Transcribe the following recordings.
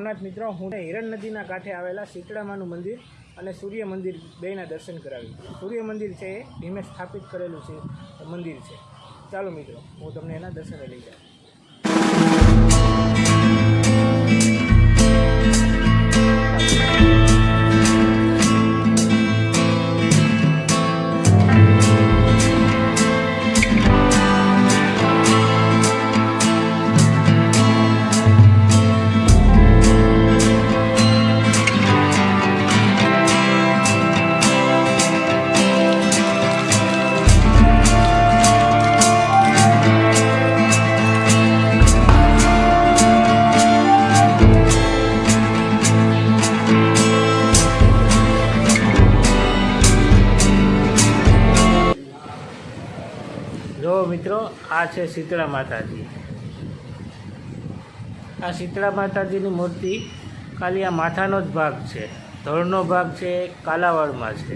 નવનાથ મિત્રો, હું હિરણ નદીના કાંઠે આવેલા શીતળામાનું મંદિર અને સૂર્ય મંદિર બેના દર્શન કરાવી. સૂર્ય મંદિર છે એ ધીમે સ્થાપિત કરેલું છે મંદિર છે. ચાલો મિત્રો, હું તમને એના દર્શને લઈ જાઉં. જો મિત્રો, આ છે શીતળા માતાજી. આ શીતળા માતાજીની મૂર્તિ ખાલી આ માથાનો જ ભાગ છે, ધડનો ભાગ છે કાલાવાડમાં છે.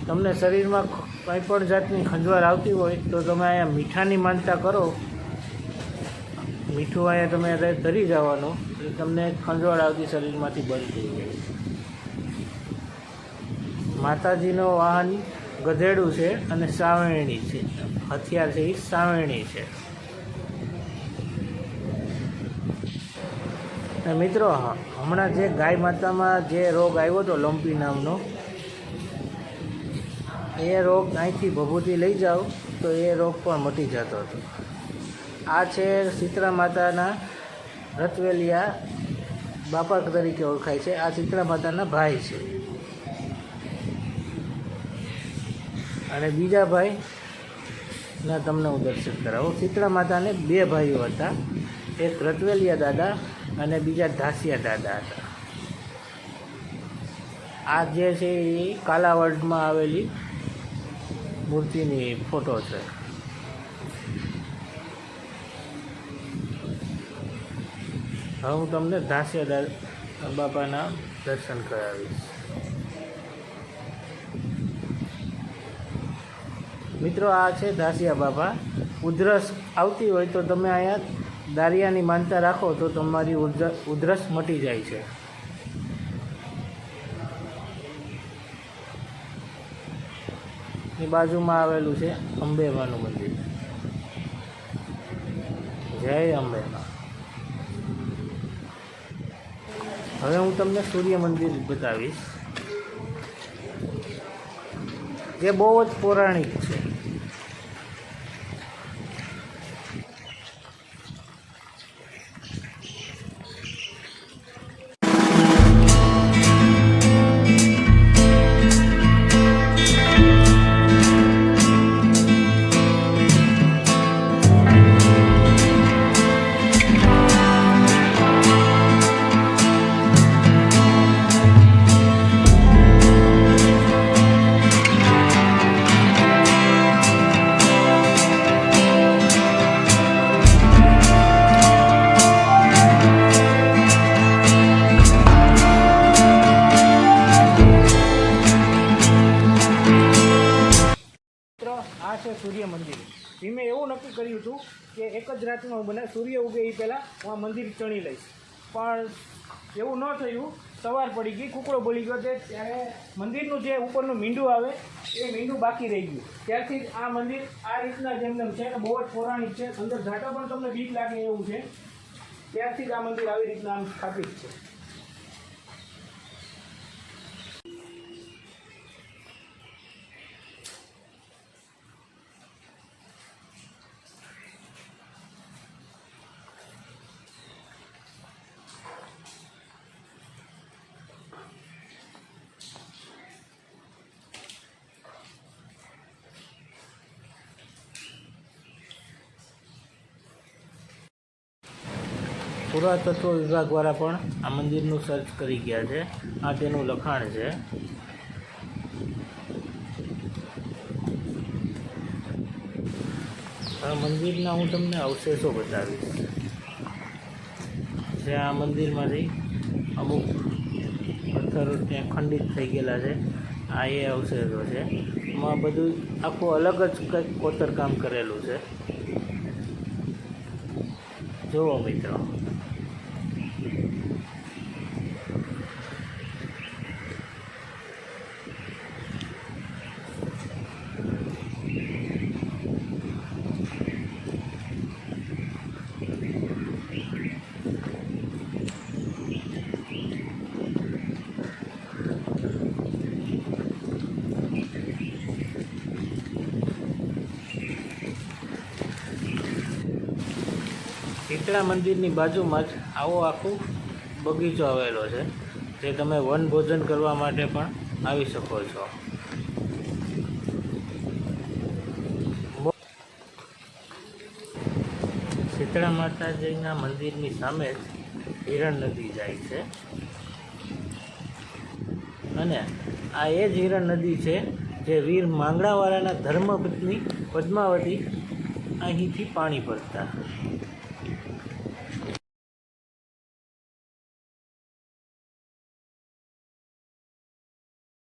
તમને શરીરમાં કંઈ પણ જાતની ખંજવાળ આવતી હોય તો તમે અહીંયા મીઠાની માનતા કરો, મીઠું અહીંયા તમે ધરી જવાનું એટલે તમને ખંજવાળ આવતી શરીરમાંથી બંધ થઈ જાય. માતાજીનો વાહન ગધેડું છે અને સાવેણી છે. હથિયાર છે એ સાવેણી છે. મિત્રો, હમણાં જે ગાય માતામાં જે રોગ આવ્યો હતો લંપી નામનો, એ રોગ અહીંથી ભભૂતિ લઈ જાઓ તો એ રોગ પણ મટી જતો હતો. આ છે શીતળા માતાના રતવેલિયા બાપા તરીકે ઓળખાય છે. આ શીતળા માતાના ભાઈ છે. અને બીજા ભાઈના તમને હું દર્શન કરાવું. શીતળા માતાને બે ભાઈઓ હતા, એક રતવેલિયા દાદા અને બીજા ધાસિયા દાદા હતા. આ જે છે એ કાલાવડમાં આવેલી મૂર્તિની ફોટો છે. હવે હું તમને ધાસિયા બાપાના દર્શન કરાવીશ. મિત્રો, આ છે ધાસિયા બાપા. ઉધરસ આવતી હોય તો તમે અહીંયા દારિયાની માનતા રાખો તો તમારી ઉધરસ મટી જાય છે. એ બાજુમાં આવેલું છે અંબેમાનું મંદિર. જય અંબેમા. હવે હું તમને સૂર્ય મંદિર બતાવીશ, જે બહુ જ પૌરાણિક છે. આ છે સૂર્ય મંદિર. મેં એવું નક્કી કર્યું હતું કે એક જ રાતમાં હું સૂર્ય ઉગે એ પહેલાં હું આ મંદિર ચણી લઈશ, પણ એવું ન થયું. સવાર પડી ગઈ, કૂકડો બોલી ગયો છે, ત્યારે મંદિરનું જે ઉપરનું મીંડું આવે એ મીંડું બાકી રહી ગયું. ત્યારથી જ આ મંદિર આ રીતના જેમ છે, બહુ જ પૌરાણિક છે. અંદર ઝાટા પણ તમને બીક લાગે એવું છે. ત્યારથી જ આ મંદિર આવી રીતના આમ સ્થાપિત છે. પુરાતત્વ વિભાગવાળા પણ આ મંદિરનું સર્ચ કરી ગયા છે. આ તેનું લખાણ છે. આ મંદિરના હું તમને અવશેષો બતાવીશ. જે આ મંદિરમાંથી અમુક પથ્થરો ત્યાં ખંડિત થઈ ગયેલા છે. આ એ અવશેષો છે. એમાં બધું આખું અલગ જ કંઈક કોતરકામ કરેલું છે. જુઓ મિત્રો, શીતળા મંદિરની બાજુમાં જ આવો આખું બગીચો આવેલો છે, જે તમે વનભોજન કરવા માટે પણ આવી શકો છો. શીતળા માતાજીના મંદિરની સામે જ હિરણ નદી જાય છે, અને આ એ જ હિરણ નદી છે જે વીર માંગણાવાળાના ધર્મપત્ની પદ્માવતી અહીંથી પાણી ભરતા.